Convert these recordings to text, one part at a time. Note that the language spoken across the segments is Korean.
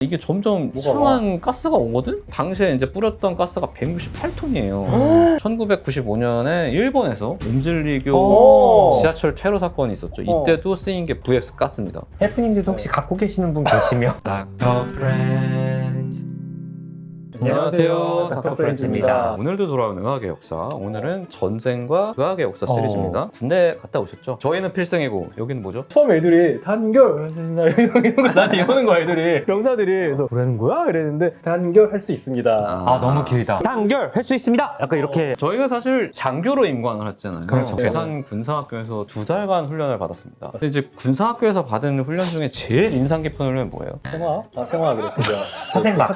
이게 점점 이상한 가스가 오거든? 당시에 이제 뿌렸던 가스가 168톤이에요. 1995년에 일본에서 옴즐리교 지하철 테러 사건이 있었죠. 이때도 쓰인 게 VX 가스입니다. 셰프님들도 혹시 갖고 계시는 분 계시면 닥터 프렌즈. 안녕하세요, 닥터 프렌즈입니다. 오늘도 돌아온 의학의 역사. 오늘은 전쟁과 의학의 역사 시리즈입니다. 군대 갔다 오셨죠? 저희는 필승이고 여기는 뭐죠? 처음에 애들이 단결 이런 거 나한테 이러는 거야. 애들이 병사들이. 그래서 뭐라는 거야? 이랬는데 단결 할 수 있습니다. 아 너무 길다. 단결 할 수 있습니다. 약간 이렇게. 저희가 사실 장교로 임관을 했잖아요. 그렇죠. 괴산 군사학교에서 2달간 훈련을 받았습니다. 근데 이제 군사학교에서 받은 훈련 중에 제일 인상 깊은 훈련은 뭐예요? 생화? 아 생화 그랬죠. 화생방.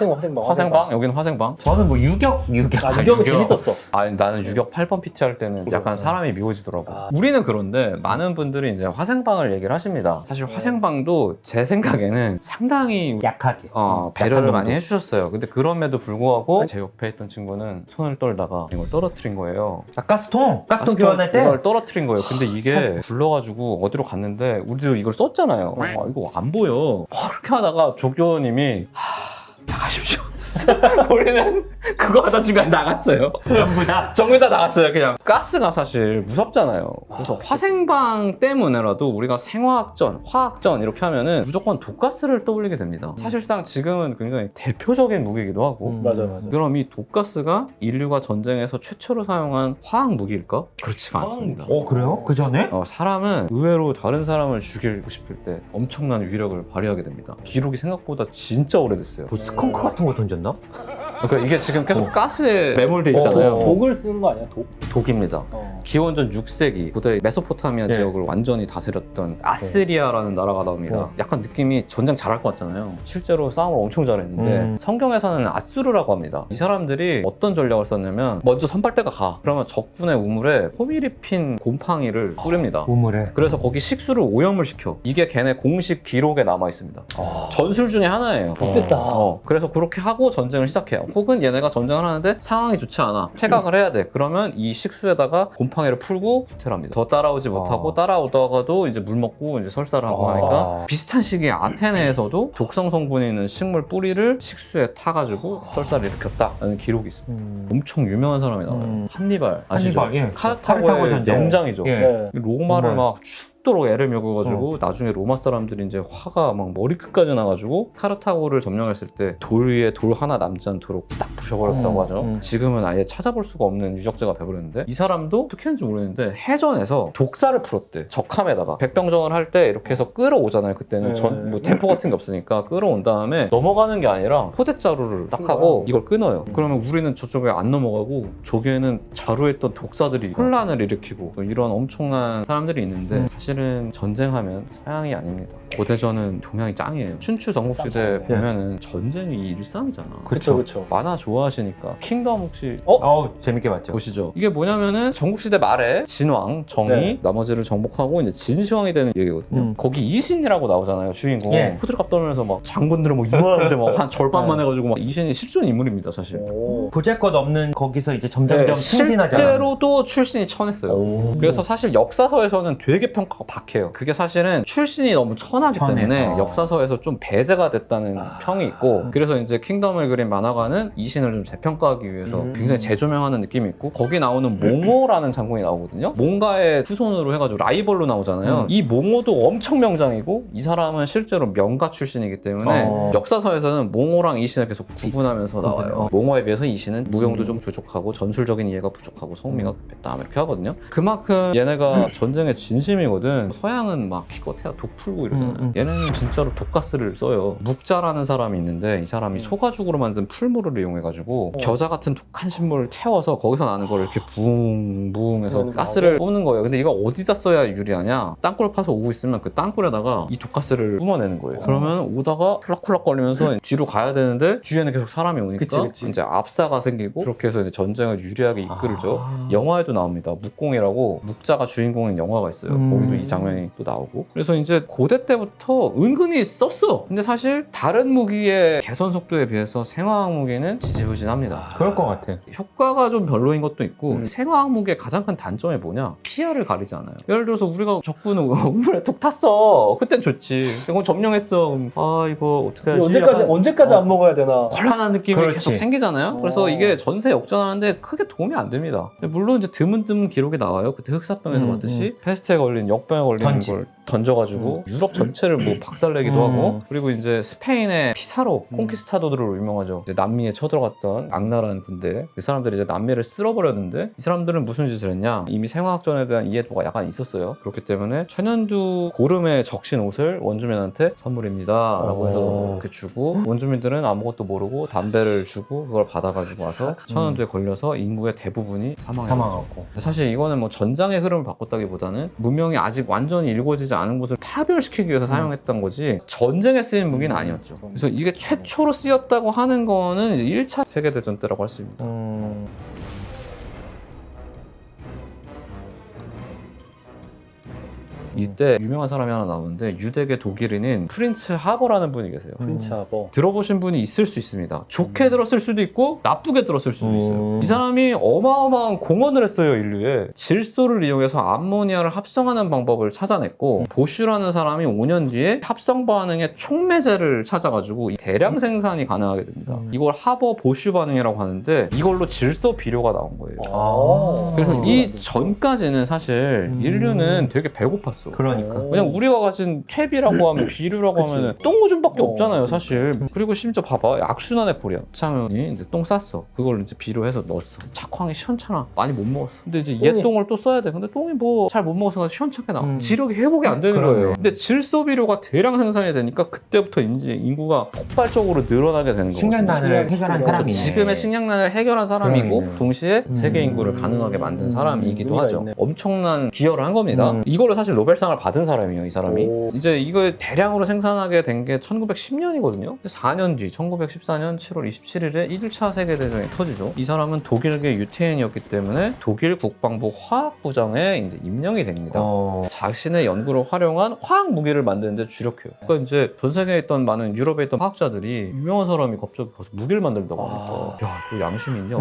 화생방? 여기는 화생방? 저는 뭐 유격. 아 유격은 재밌었어. 아니 나는 유격 8번 PT 할 때는 약간 사람이 미워지더라고. 아. 우리는 그런데 많은 분들이 이제 화생방을 얘기를 하십니다. 사실 화생방도 제 생각에는 상당히 약하게. 배려를 많이 해주셨어요. 근데 그럼에도 불구하고 제 옆에 있던 친구는 손을 떨다가 이걸 떨어뜨린 거예요. 아, 가스통 교환할 때. 이걸 떨어뜨린 거예요. 근데 이게 굴러가지고 어디로 갔는데 우리도 이걸 썼잖아요. 이거 안 보여. 그렇게 하다가 조교님이 나가십시오. 우리는 그거 하다 중간에 나갔어요. 전부 다 나갔어요. 그냥 가스가 사실 무섭잖아요. 그래서 화생방 때문에라도 우리가 생화학전, 화학전 이렇게 하면은 무조건 독가스를 떠올리게 됩니다. 사실상 지금은 굉장히 대표적인 무기이기도 하고. 맞아. 그럼 이 독가스가 인류가 전쟁에서 최초로 사용한 화학 무기일까? 그렇지가 않습니다. 그래요? 그 전에? 사람은 의외로 다른 사람을 죽이고 싶을 때 엄청난 위력을 발휘하게 됩니다. 기록이 생각보다 진짜 오래됐어요. 뭐 스컹크 같은 거 던졌나? 그러니까 이게 지금 계속 가스에 매몰돼 있잖아요. 독을 쓰는 거 아니야? 독입니다. 기원전 6세기 고대 메소포타미아 지역을 완전히 다스렸던 아스리아라는 나라가 나옵니다. 약간 느낌이 전쟁 잘할 것 같잖아요. 실제로 싸움을 엄청 잘했는데 성경에서는 아수르라고 합니다. 이 사람들이 어떤 전략을 썼냐면 먼저 선발대가 가. 그러면 적군의 우물에 호밀이 핀 곰팡이를 뿌립니다. 우물에. 그래서 거기 식수를 오염을 시켜. 이게 걔네 공식 기록에 남아 있습니다. 전술 중에 하나예요. 못됐다. 그래서 그렇게 하고 전쟁을 시작해요. 혹은 얘네가 전쟁을 하는데 상황이 좋지 않아. 퇴각을 해야 돼. 그러면 이 식수에다가 곰팡이를 풀고 후퇴를 합니다. 더 따라오지 못하고 따라오다가도 이제 물 먹고 이제 설사를 하고 하니까 비슷한 시기에 아테네에서도 독성 성분이 있는 식물 뿌리를 식수에 타가지고 설사를 일으켰다라는 기록이 있습니다. 엄청 유명한 사람이 나와요. 한니발 아시죠? 한니발, 예. 카르타고의 전쟁. 영장이죠. 예. 로마를 막 죽도록 애를 먹여가지고 나중에 로마 사람들이 이제 화가 막 머리끝까지 나가지고 카르타고를 점령했을 때 돌 위에 돌 하나 남지 않도록 싹 부셔버렸다고 하죠. 지금은 아예 찾아볼 수가 없는 유적지가 돼버렸는데 이 사람도 어떻게 했는지 모르겠는데 해전에서 독사를 풀었대. 적함에다가 백병전을 할 때 이렇게 해서 끌어오잖아요. 그때는 뭐 대포 같은 게 없으니까 끌어온 다음에 넘어가는 게 아니라 포대자루를 딱 하고 이걸 끊어요. 그러면 우리는 저쪽에 안 넘어가고 저기에는 자루에 있던 독사들이 혼란을 일으키고 이런 엄청난 사람들이 있는데 사실은 전쟁하면 서양이 아닙니다. 고대전은 동양이 짱이에요. 춘추 전국시대 보면은 전쟁이 일상이잖아. 그렇죠. 만화 좋아하시니까 킹덤 혹시 재밌게 봤죠. 보시죠. 이게 뭐냐면은 전국시대 말에 진왕, 정이 나머지를 정복하고 이제 진시황이 되는 얘기거든요. 거기 이신이라고 나오잖아요. 주인공. 호들갑 떨면서 막 장군들은 뭐 이만한데 막 한 절반만 해가지고 막 이신이 실존 인물입니다, 사실. 보잘것 없는 거기서 이제 점점점 승진하잖아. 실제로도 출신이 천했어요. 그래서 사실 역사서에서는 되게 평가가 박해요. 그게 사실은 출신이 너무 천하기 때문에 역사서에서 좀 배제가 됐다는 평이 있고 그래서 이제 킹덤을 그린 만화가는 이신을 좀 재평가하기 위해서 굉장히 재조명하는 느낌이 있고 거기 나오는 몽호라는 장군이 나오거든요. 몽가의 후손으로 해가지고 라이벌로 나오잖아요. 이 몽호도 엄청 명장이고 이 사람은 실제로 명가 출신이기 때문에 역사서에서는 몽호랑 이신을 계속 구분하면서 나와요. 몽호에 비해서 이신은 무용도 좀 부족하고 전술적인 이해가 부족하고 성미가 급했다 이렇게 하거든요. 그만큼 얘네가 전쟁의 진심이거든. 서양은 막 기껏해야 독 풀고 이러잖아요. 얘네는 진짜로 독가스를 써요. 묵자라는 사람이 있는데 이 사람이 소가죽으로 만든 풀물을 이용해가지고 겨자 같은 독한 식물을 태워서 거기서 나는 걸 이렇게 붕붕 해서 가스를 뿜는 거예요. 근데 이거 어디다 써야 유리하냐? 땅굴 파서 오고 있으면 그 땅굴에다가 이 독가스를 뿜어내는 거예요. 그러면 오다가 쿨락쿨락 거리면서 뒤로 가야 되는데 뒤에는 계속 사람이 오니까 이제 압사가 생기고 그렇게 해서 이제 전쟁을 유리하게 이끌죠. 영화에도 나옵니다. 묵공이라고 묵자가 주인공인 영화가 있어요. 거기도 이 장면이 또 나오고 그래서 이제 고대 때부터 그때부터 은근히 썼어. 근데 사실 다른 무기의 개선 속도에 비해서 생화학 무기는 지지부진합니다. 그럴 것 같아. 효과가 좀 별로인 것도 있고 생화학 무기의 가장 큰 단점이 뭐냐? 피하를 가리지 않아요. 예를 들어서 우리가 적군은 우물에 톡 탔어. 그땐 좋지. 그럼 점령했어. 그럼 아 이거 어떻게 하지? 언제까지 안 먹어야 되나? 곤란한 느낌이 그렇지. 계속 생기잖아요. 그래서 이게 전세 역전하는데 크게 도움이 안 됩니다. 물론 이제 드문드문 기록이 나와요. 그때 흑사병에서 봤듯이 페스트에 걸린 역병에 걸리는 걸 던져가지고 유럽 전체를 뭐 박살내기도 하고 그리고 이제 스페인의 피사로 콩키스타도들로 유명하죠. 이제 남미에 쳐들어갔던 악랄한 군대 그 사람들이 이제 남미를 쓸어버렸는데 이 사람들은 무슨 짓을 했냐? 이미 생화학전에 대한 이해도가 약간 있었어요. 그렇기 때문에 천연두 고름에 적신 옷을 원주민한테 선물입니다 라고 해서 이렇게 주고 원주민들은 아무것도 모르고 담배를 주고 그걸 받아가지고 와서 천연두에 걸려서 인구의 대부분이 사망하고 사실 이거는 뭐 전장의 흐름을 바꿨다기보다는 문명이 아직 완전히 일궈지지 않은 곳을 파멸시키기 위해서 사용했던 거지 전쟁에 쓰인 무기는 아니었죠. 그래서 이게 최초로 쓰였다고 하는 거는 이제 1차 세계대전 때라고 할 수 있습니다. 이때 유명한 사람이 하나 나오는데 유대계 독일인인 프린츠 하버라는 분이 계세요. 프린츠 하버. 들어보신 분이 있을 수 있습니다. 좋게 들었을 수도 있고 나쁘게 들었을 수도 있어요. 이 사람이 어마어마한 공헌을 했어요. 인류에. 질소를 이용해서 암모니아를 합성하는 방법을 찾아냈고 보슈라는 사람이 5년 뒤에 합성 반응의 촉매제를 찾아가지고 이 대량 생산이 가능하게 됩니다. 이걸 하버 보슈 반응이라고 하는데 이걸로 질소 비료가 나온 거예요. 그래서 이 전까지는 사실 인류는 되게 배고팠어. 그러니까. 왜냐면 우리가 가진 퇴비라고 하면 비료라고 하면 똥오줌밖에 없잖아요 사실. 그리고 심지어 봐봐 악순환의 꼴이야. 창현이 이제 똥 쌌어. 그걸 이제 비료해서 넣었어. 착황이 시원찮아. 많이 못 먹었어. 근데 이제 얘 똥을 또 써야 돼. 근데 똥이 뭐 잘 못 먹어서 시원찮게 나와. 지력이 회복이 안 되는 거예요. 근데 질소 비료가 대량 생산이 되니까 그때부터 이제 인구가 폭발적으로 늘어나게 되는 거예요. 식량난을 해결한 사람이네. 지금의 식량난을 해결한 사람이고 동시에 세계 인구를 가능하게 만든 사람이기도 하죠. 있네. 엄청난 기여를 한 겁니다. 이걸로 사실 노벨상을 받은 사람이에요, 이 사람이. 이제 이걸 대량으로 생산하게 된 게 1910년이거든요. 4년 뒤 1914년 7월 27일에 1차 세계대전이 터지죠. 이 사람은 독일계 유태인이었기 때문에 독일 국방부 화학부장에 이제 임명이 됩니다. 자신의 연구를 활용한 화학 무기를 만드는데 주력해요. 그러니까 이제 전 세계에 있던 많은 유럽에 있던 화학자들이 유명한 사람이 갑자기 가서 무기를 만들다고 하니까 야, 너 양심이 있냐?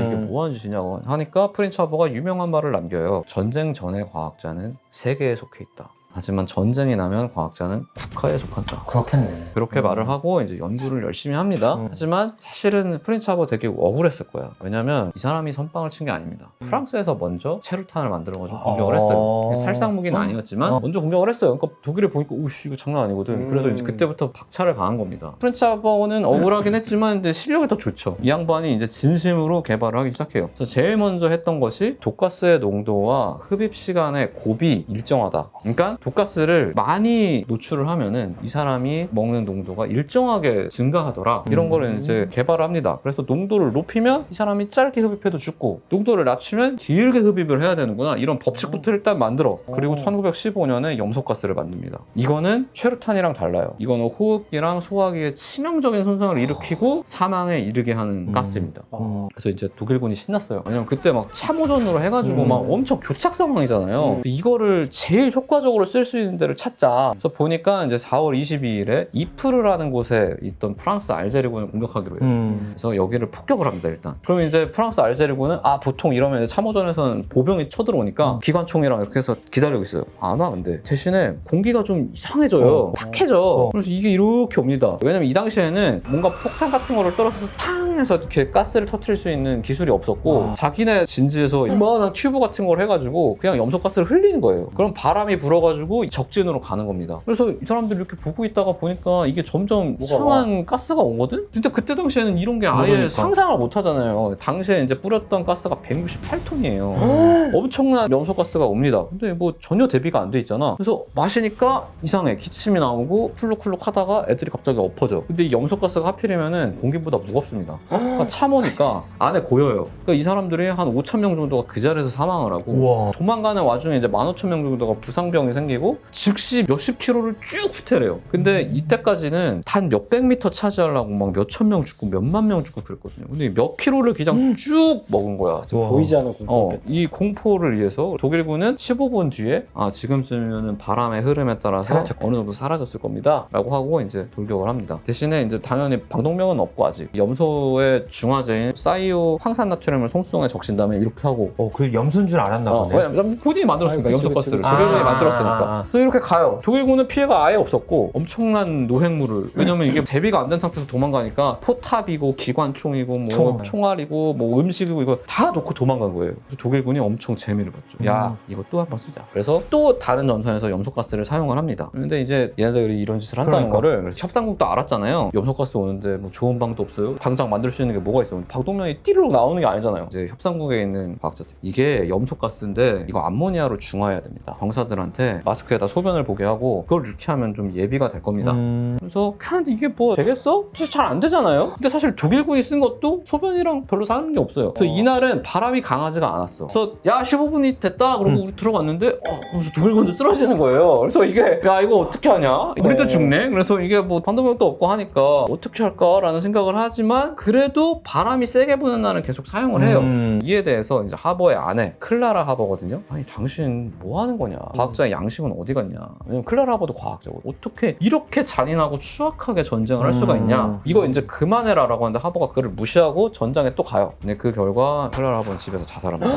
이게 뭐 하는 짓이냐고 하니까 프린츠 하버가 유명한 말을 남겨요. 전쟁 전의 과학자는 세계에 속해 있다. 하지만 전쟁이 나면 과학자는 국가에 속한다. 그렇겠네. 그렇게 말을 하고 이제 연구를 열심히 합니다. 하지만 사실은 프린츠 하버 되게 억울했을 거야. 왜냐면 이 사람이 선빵을 친 게 아닙니다. 프랑스에서 먼저 체루탄을 만들어가지고 공격을 했어요. 살상 무기는 아니었지만 먼저 공격을 했어요. 그러니까 독일이 보니까 오씨 이거 장난 아니거든. 그래서 이제 그때부터 박차를 가한 겁니다. 프린츠 하버는 억울하긴 했지만 이제 실력이 더 좋죠. 이 양반이 이제 진심으로 개발을 하기 시작해요. 그래서 제일 먼저 했던 것이 독가스의 농도와 흡입 시간의 곱이 일정하다. 그러니까 독가스를 많이 노출을 하면은 이 사람이 먹는 농도가 일정하게 증가하더라. 이런 거를 이제 개발을 합니다. 그래서 농도를 높이면 이 사람이 짧게 흡입해도 죽고 농도를 낮추면 길게 흡입을 해야 되는구나. 이런 법칙부터 일단 만들어. 그리고 1915년에 염소가스를 만듭니다. 이거는 최루탄이랑 달라요. 이거는 호흡기랑 소화기에 치명적인 손상을 일으키고 사망에 이르게 하는 가스입니다. 그래서 이제 독일군이 신났어요. 왜냐면 그때 막 참호전으로 해가지고 막 엄청 교착 상황이잖아요. 이거를 제일 효과적으로 쓸 수 있는 데를 찾자. 그래서 보니까 이제 4월 22일에 이프르라는 곳에 있던 프랑스 알제리군을 공격하기로 해요. 그래서 여기를 폭격을 합니다, 일단. 그럼 이제 프랑스 알제리군은 보통 이러면 이제 참호전에서는 보병이 쳐들어오니까 기관총이랑 이렇게 해서 기다리고 있어요. 안 와, 근데. 대신에 공기가 좀 이상해져요. 탁해져. 그래서 이게 이렇게 옵니다. 왜냐면 이 당시에는 뭔가 폭탄 같은 거를 떨어져서 탕 해서 이렇게 가스를 터트릴 수 있는 기술이 없었고 자기네 진지에서 이만한 튜브 같은 걸 해가지고 그냥 염소가스를 흘리는 거예요. 그럼 바람이 불어가지고 적진으로 가는 겁니다. 그래서 이 사람들이 이렇게 보고 있다가 보니까 이게 점점 이상한 가스가 오거든? 근데 그때 당시에는 이런 게 아예 모르니까. 상상을 못 하잖아요. 당시에 이제 뿌렸던 가스가 168톤이에요. 엄청난 염소가스가 옵니다. 근데 뭐 전혀 대비가 안 돼 있잖아. 그래서 마시니까 이상해. 기침이 나오고 쿨룩쿨룩 하다가 애들이 갑자기 엎어져. 근데 이 염소가스가 하필이면은 공기보다 무겁습니다. 그러니까 참으니까 안에 고여요. 그러니까 이 사람들이 한 5,000명 정도가 그 자리에서 사망을 하고 우와. 도망가는 와중에 이제 15,000명 정도가 부상병이 생겨 당기고 즉시 몇십 킬로를 쭉 후퇴해요. 근데 이때까지는 단 몇백 미터 차지하려고 막 몇천 명 죽고 몇만 명 죽고 그랬거든요. 근데 몇 킬로를 그냥 쭉 먹은 거야. 보이지 않는 공포. 이 공포를 위해서 독일군은 15분 뒤에 지금쯤이면 바람의 흐름에 따라서 어느 정도 사라졌을 겁니다 라고 하고 이제 돌격을 합니다. 대신에 이제 당연히 방독면은 없고 아직 염소의 중화제인 사이오 황산나트륨을 송수동에 적신 다음에 이렇게 하고 그 염소인 줄 알았나 보네. 왜냐면 본인이 만들었으니까 아니, 그치, 염소가스를 그치. 독일군이 아, 만들었으니까 그래서 이렇게 가요. 독일군은 피해가 아예 없었고 엄청난 노획물을 왜냐면 이게 대비가 안 된 상태에서 도망가니까 포탑이고 기관총이고 뭐 총알이고 뭐 음식이고 이거 다 놓고 도망간 거예요. 그래서 독일군이 엄청 재미를 봤죠. 야 이거 또 한 번 쓰자. 그래서 또 다른 전선에서 염소가스를 사용을 합니다. 근데 이제 얘네들이 이런 짓을 한다는 거를 그래서 협상국도 알았잖아요. 염소가스 오는데 뭐 좋은 방도 없어요. 당장 만들 수 있는 게 뭐가 있어? 방독면이 띠르륵 나오는 게 아니잖아요. 이제 협상국에 있는 과학자들 이게 염소가스인데 이거 암모니아로 중화해야 됩니다. 병사들한테 마스크에다 소변을 보게 하고 그걸 이렇게 하면 좀 예비가 될 겁니다. 그래서 근데 이게 뭐 되겠어? 잘 안 되잖아요. 근데 사실 독일군이 쓴 것도 소변이랑 별로 다른 게 없어요. 그래서 이날은 바람이 강하지가 않았어. 그래서 야 15분이 됐다 그러고 우리 들어갔는데 그래서 독일군도 쓰러지는 거예요. 그래서 이게 야 이거 어떻게 하냐? 우리도 죽네. 그래서 이게 뭐 방독면도 없고 하니까 어떻게 할까라는 생각을 하지만 그래도 바람이 세게 부는 날은 계속 사용을 해요. 이에 대해서 이제 하버의 아내 클라라 하버거든요. 아니 당신 뭐 하는 거냐? 과학자의 양심은 어디 갔냐? 왜냐면 클라라 하버도 과학자거든. 어떻게 이렇게 잔인하고 추악하게 전쟁을 할 수가 있냐? 이거 이제 그만해라라고 하는데 하버가 그를 무시하고 전장에 또 가요. 근데 그 결과 클라라 하버는 집에서 자살합니다.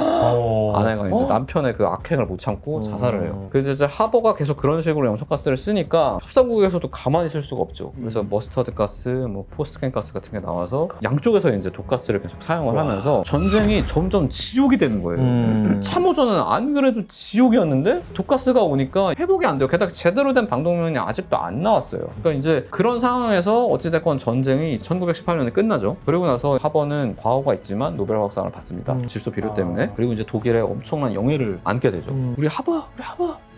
아내가 이제 남편의 그 악행을 못 참고 자살을 해요. 그래서 이제 하버가 계속 그런 식으로 염소가스를 쓰니까 협상국에서도 가만히 있을 수가 없죠. 그래서 머스터드 가스, 뭐 포스겐 가스 같은 게 나와서 양쪽에서 이제 독가스를 계속 사용을 하면서 전쟁이 점점 지옥이 되는 거예요. 참호전은 안 그래도 지옥이었는데 독가스가 오니까 회복이 안 돼요. 게다가 제대로 된 방독면이 아직도 안 나왔어요. 그러니까 이제 그런 상황에서 어찌됐건 전쟁이 1918년에 끝나죠. 그리고 나서 하버는 과오가 있지만 노벨 화학상을 받습니다. 질소 비료 때문에. 그리고 이제 독일의 엄청난 영예를 안게 되죠. 우리 하버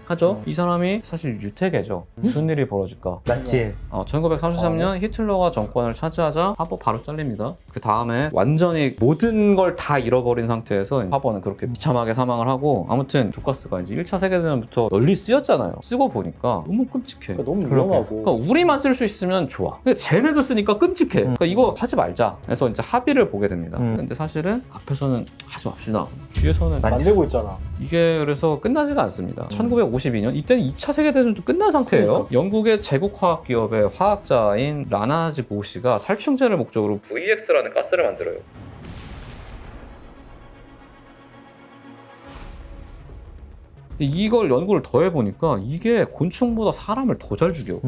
하죠. 이 사람이 사실 유태계죠. 무슨 일이 벌어질까? 맞지? 1933년 히틀러가 정권을 차지하자 하버 바로 잘립니다. 그 다음에 완전히 모든 걸 다 잃어버린 상태에서 하버는 그렇게 비참하게 사망을 하고 아무튼 독가스가 이제 1차 세계대전부터 널리 쓰였잖아요. 쓰고 보니까 너무 끔찍해. 그러니까 너무 위험하고. 그러니까 우리만 쓸 수 있으면 좋아. 근데 쟤네도 쓰니까 끔찍해. 그러니까 이거 하지 말자. 그래서 이제 합의를 보게 됩니다. 근데 사실은 앞에서는 하지 맙시다. 뒤에서는 만들고 있잖아. 이게 그래서 끝나지가 않습니다. 1952년 이때는 2차 세계대전도 끝난 상태예요. 그러니까. 영국의 제국화학 기업의 화학자인 라나즈 고우씨가 살충제를 목적으로 VX라는 가스를 만들어요. 근데 이걸 연구를 더 해보니까 이게 곤충보다 사람을 더 잘 죽여.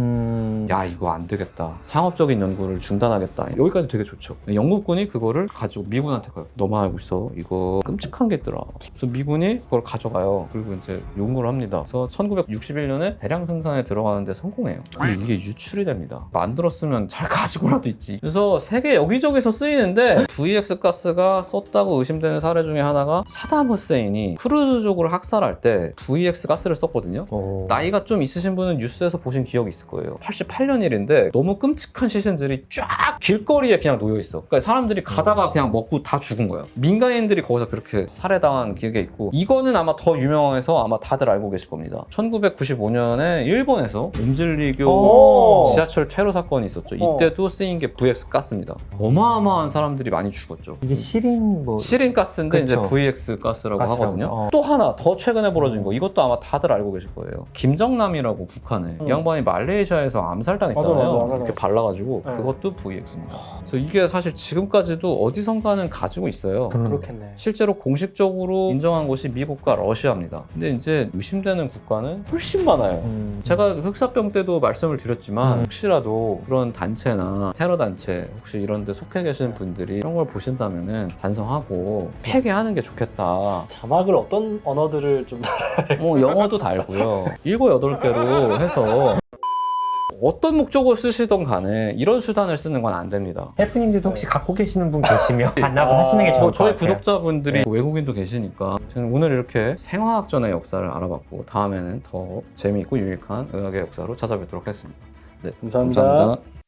야 이거 안 되겠다. 상업적인 연구를 중단하겠다. 여기까지 되게 좋죠. 영국군이 그거를 가지고 미군한테 가요. 너만 알고 있어. 이거 끔찍한 게 있더라. 그래서 미군이 그걸 가져가요. 그리고 이제 연구를 합니다. 그래서 1961년에 대량 생산에 들어가는데 성공해요. 근데 이게 유출이 됩니다. 만들었으면 잘 가지고라도 있지. 그래서 세계 여기저기서 쓰이는데 VX 가스가 썼다고 의심되는 사례 중에 하나가 사담 후세인이 크루즈족을 학살할 때 VX 가스를 썼거든요. 나이가 좀 있으신 분은 뉴스에서 보신 기억이 있을 거예요. 88년 일인데 너무 끔찍한 시신들이 쫙 길거리에 그냥 놓여 있어. 그러니까 사람들이 가다가 그냥 먹고 다 죽은 거야. 민간인들이 거기서 그렇게 살해당한 기억이 있고 이거는 아마 더 유명해서 아마 다들 알고 계실 겁니다. 1995년에 일본에서 옴질리교 지하철 테러 사건이 있었죠. 이때도 쓰인 게 VX 가스입니다. 어마어마한 사람들이 많이 죽었죠. 이게 시린 가스인데 그쵸. 이제 VX 가스라고 하거든요. 어. 또 하나 더 최근에 벌어진 거 이것도 아마 다들 알고 계실 거예요. 김정남이라고 북한에 이 양반이 말레이시아에서 암살당했잖아요. 맞아. 이렇게 발라가지고 네. 그것도 VX입니다. 그래서 이게 사실 지금까지도 어디선가는 가지고 있어요. 그렇겠네. 실제로 공식적으로 인정한 곳이 미국과 러시아입니다. 근데 이제 의심되는 국가는 훨씬 많아요. 제가 흑사병 때도 말씀을 드렸지만 혹시라도 그런 단체나 테러 단체 혹시 이런 데 속해 계신 분들이 이런 걸 보신다면은 반성하고 폐기하는 게 좋겠다. 자막을 어떤 언어들을 좀 뭐 영어도 달고요. 7, 8개로 해서 어떤 목적으로 쓰시던 간에 이런 수단을 쓰는 건 안 됩니다. 셰프님들도 혹시 갖고 계시는 분 계시면 반납을 하시는 게 좋을 것 저희 같아요. 구독자분들이 외국인도 계시니까 저는 오늘 이렇게 생화학전의 역사를 알아봤고 다음에는 더 재미있고 유익한 의학의 역사로 찾아뵙도록 하겠습니다. 네, 감사합니다. 감사합니다.